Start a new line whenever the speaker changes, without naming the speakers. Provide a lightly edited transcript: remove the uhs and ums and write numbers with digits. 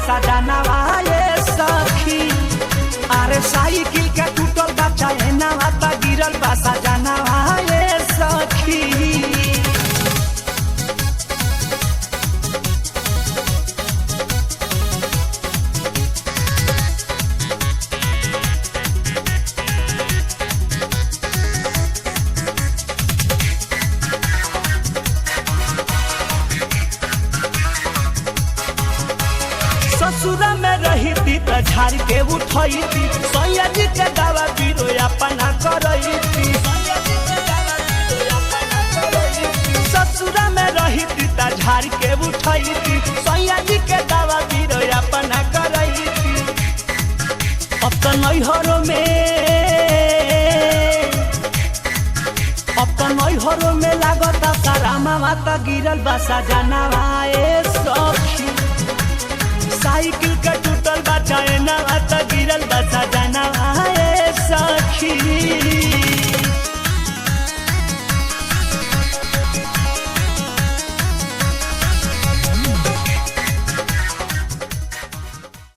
सजनवा ये सखी। अरे साइकिल के टूटल बा चैनवा त गिरल बा सजनवा ये सखी। ससुरा में रही थी त झाड़ के उठई थी, सैया जी के दवा पीरो अपना करई थी। ससुरा में रही थी त झाड़ के उठई थी, सैया जी के दवा पीरो अपना करई थी। अब तो नैहरों में लागता सारा मामा त गिरल बा सजनवा ए सखी। साइकिल के